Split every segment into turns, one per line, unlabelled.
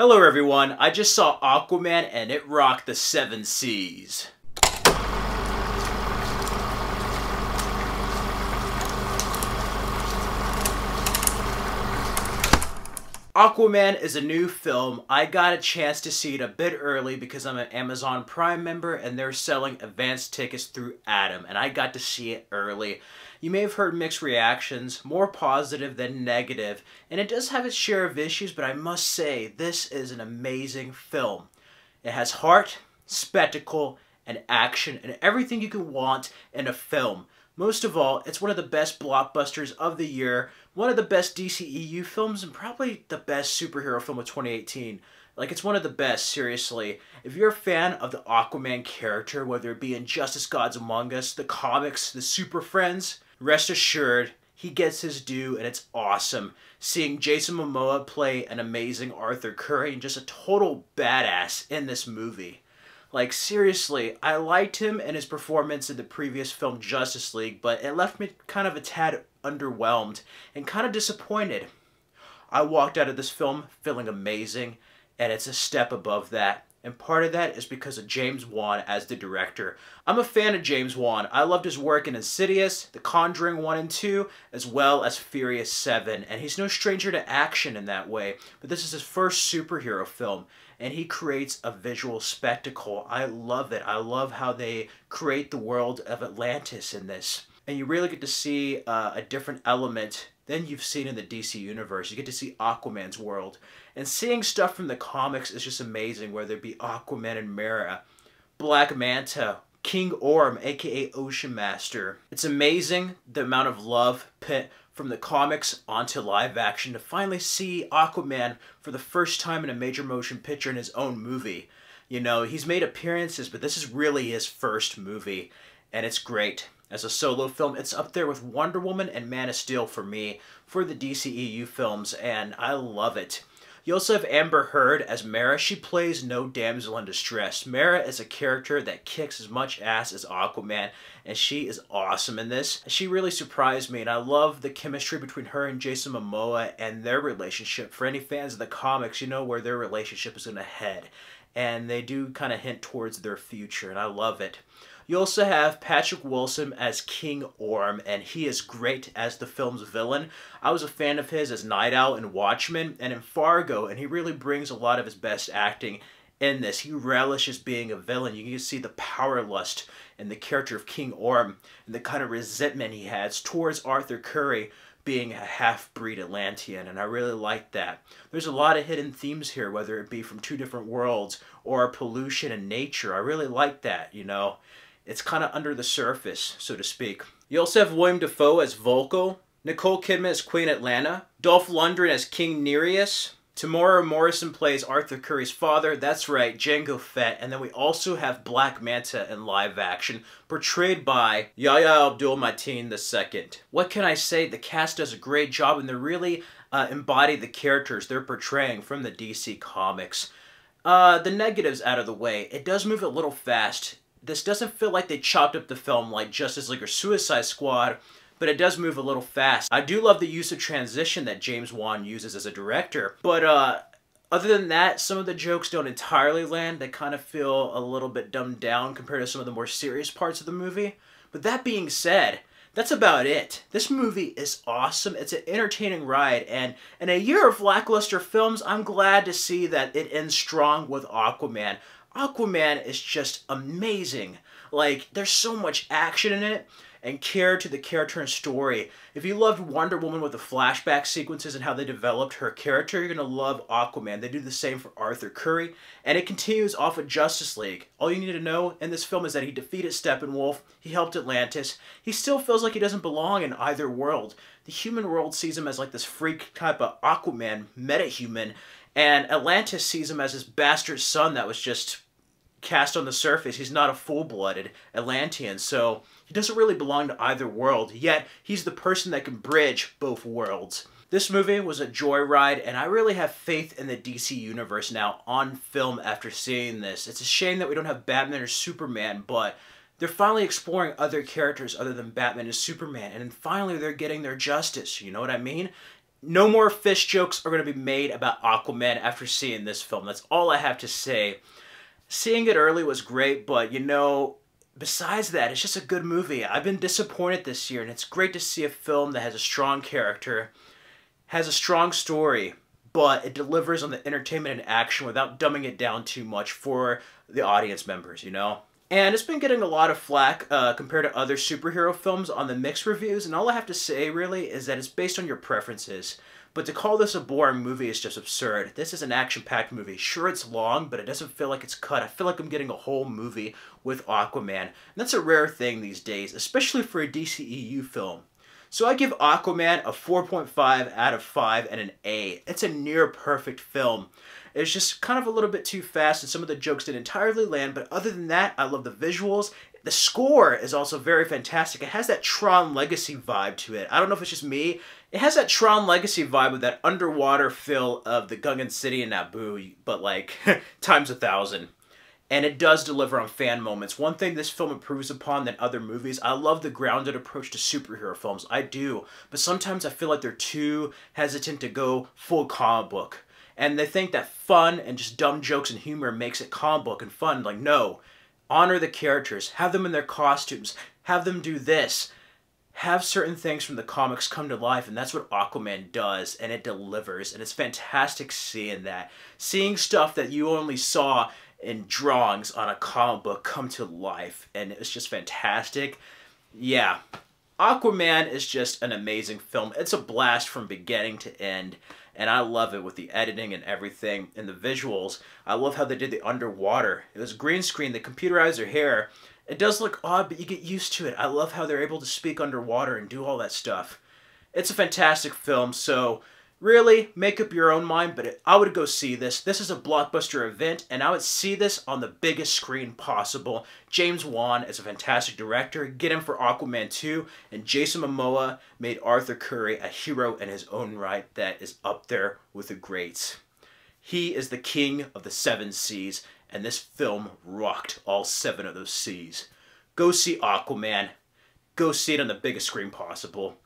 Hello everyone, I just saw Aquaman and it rocked the 7 seas. Aquaman is a new film. I got a chance to see it a bit early because I'm an Amazon Prime member and they're selling advanced tickets through Atom, and I got to see it early. You may have heard mixed reactions, more positive than negative, and it does have its share of issues, but I must say, this is an amazing film. It has heart, spectacle, and action, and everything you could want in a film. Most of all, it's one of the best blockbusters of the year, one of the best DCEU films, and probably the best superhero film of 2018. Like, it's one of the best, seriously. If you're a fan of the Aquaman character, whether it be in Justice Gods Among Us, the comics, the Super Friends, rest assured, he gets his due, and it's awesome. Seeing Jason Momoa play an amazing Arthur Curry and just a total badass in this movie. Like, seriously, I liked him and his performance in the previous film Justice League, but it left me kind of a tad underwhelmed and kind of disappointed. I walked out of this film feeling amazing, and it's a step above that. And part of that is because of James Wan as the director. I'm a fan of James Wan. I loved his work in Insidious, The Conjuring 1 and 2, as well as Furious 7. And he's no stranger to action in that way. But this is his first superhero film, and he creates a visual spectacle. I love it. I love how they create the world of Atlantis in this. And you really get to see a different element than you've seen in the DC universe. You get to see Aquaman's world. And seeing stuff from the comics is just amazing, whether it be Aquaman and Mera, Black Manta, King Orm, aka Ocean Master. It's amazing the amount of love put from the comics onto live action to finally see Aquaman for the first time in a major motion picture in his own movie. You know, he's made appearances, but this is really his first movie, and it's great. As a solo film, it's up there with Wonder Woman and Man of Steel for me, for the DCEU films, and I love it. You also have Amber Heard as Mera. She plays no damsel in distress. Mera is a character that kicks as much ass as Aquaman, and she is awesome in this. She really surprised me, and I love the chemistry between her and Jason Momoa and their relationship. For any fans of the comics, you know where their relationship is going to head, and they do kind of hint towards their future, and I love it. You also have Patrick Wilson as King Orm, and he is great as the film's villain. I was a fan of his as Night Owl in Watchmen and in Fargo, and he really brings a lot of his best acting in this. He relishes being a villain. You can see the power lust in the character of King Orm and the kind of resentment he has towards Arthur Curry being a half-breed Atlantean, and I really like that. There's a lot of hidden themes here, whether it be from two different worlds or pollution and nature. I really like that, you know. It's kind of under the surface, so to speak. You also have William Dafoe as Volko, Nicole Kidman as Queen Atlanta, Dolph Lundgren as King Nereus, Tamora Morrison plays Arthur Curry's father, that's right, Jango Fett, and then we also have Black Manta in live action, portrayed by Yahya Abdul-Mateen II. What can I say? The cast does a great job, and they really embody the characters they're portraying from the DC comics. The negatives out of the way, it does move a little fast. This doesn't feel like they chopped up the film like Justice League or Suicide Squad, but it does move a little fast. I do love the use of transition that James Wan uses as a director, but other than that, some of the jokes don't entirely land. They kind of feel a little bit dumbed down compared to some of the more serious parts of the movie. But that being said, that's about it. This movie is awesome. It's an entertaining ride, and in a year of lackluster films, I'm glad to see that it ends strong with Aquaman. Aquaman is just amazing. Like, there's so much action in it and care to the character and story. If you loved Wonder Woman with the flashback sequences and how they developed her character, you're going to love Aquaman. They do the same for Arthur Curry, and it continues off of Justice League. All you need to know in this film is that he defeated Steppenwolf, he helped Atlantis. He still feels like he doesn't belong in either world. The human world sees him as like this freak type of Aquaman, meta-human, and Atlantis sees him as his bastard son that was just cast on the surface. He's not a full-blooded Atlantean, so he doesn't really belong to either world, yet he's the person that can bridge both worlds. This movie was a joyride, and I really have faith in the DC universe now on film after seeing this. It's a shame that we don't have Batman or Superman, but they're finally exploring other characters other than Batman and Superman, and finally they're getting their justice, you know what I mean? No more fish jokes are going to be made about Aquaman after seeing this film. That's all I have to say. Seeing it early was great, but you know, besides that, it's just a good movie. I've been disappointed this year, and it's great to see a film that has a strong character, has a strong story, but it delivers on the entertainment and action without dumbing it down too much for the audience members, you know? And it's been getting a lot of flack compared to other superhero films on the mixed reviews, and all I have to say, really, is that it's based on your preferences. But to call this a boring movie is just absurd. This is an action-packed movie. Sure, it's long, but it doesn't feel like it's cut. I feel like I'm getting a whole movie with Aquaman. And that's a rare thing these days, especially for a DCEU film. So I give Aquaman a 4.5 out of 5 and an A. It's a near-perfect film. It's just kind of a little bit too fast, and some of the jokes didn't entirely land, but other than that, I love the visuals. The score is also very fantastic. It has that Tron Legacy vibe to it. I don't know if it's just me. It has that Tron Legacy vibe with that underwater feel of the Gungan City and Naboo, but like times 1,000. And it does deliver on fan moments. One thing this film improves upon than other movies, I love the grounded approach to superhero films. I do. But sometimes I feel like they're too hesitant to go full comic book. And they think that fun and just dumb jokes and humor makes it comic book and fun. Like, no. Honor the characters. Have them in their costumes. Have them do this. Have certain things from the comics come to life, and that's what Aquaman does, and it delivers. And it's fantastic seeing that. Seeing stuff that you only saw in drawings on a comic book come to life, and it's just fantastic. Yeah. Aquaman is just an amazing film. It's a blast from beginning to end. And I love it with the editing and everything and the visuals. I love how they did the underwater. It was green screen. They computerized their hair. It does look odd, but you get used to it. I love how they're able to speak underwater and do all that stuff. It's a fantastic film, so really, make up your own mind, but I would go see this. This is a blockbuster event, and I would see this on the biggest screen possible. James Wan is a fantastic director. Get him for Aquaman 2, and Jason Momoa made Arthur Curry a hero in his own right that is up there with the greats. He is the king of the 7 seas, and this film rocked all 7 of those seas. Go see Aquaman. Go see it on the biggest screen possible.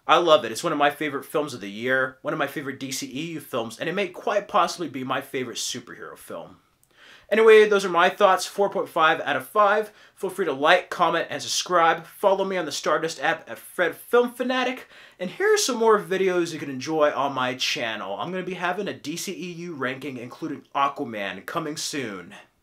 I love it. It's one of my favorite films of the year, one of my favorite DCEU films, and it may quite possibly be my favorite superhero film. Anyway, those are my thoughts, 4.5 out of 5. Feel free to like, comment, and subscribe. Follow me on the Stardust app at Fred Film Fanatic. And here are some more videos you can enjoy on my channel. I'm going to be having a DCEU ranking including Aquaman coming soon.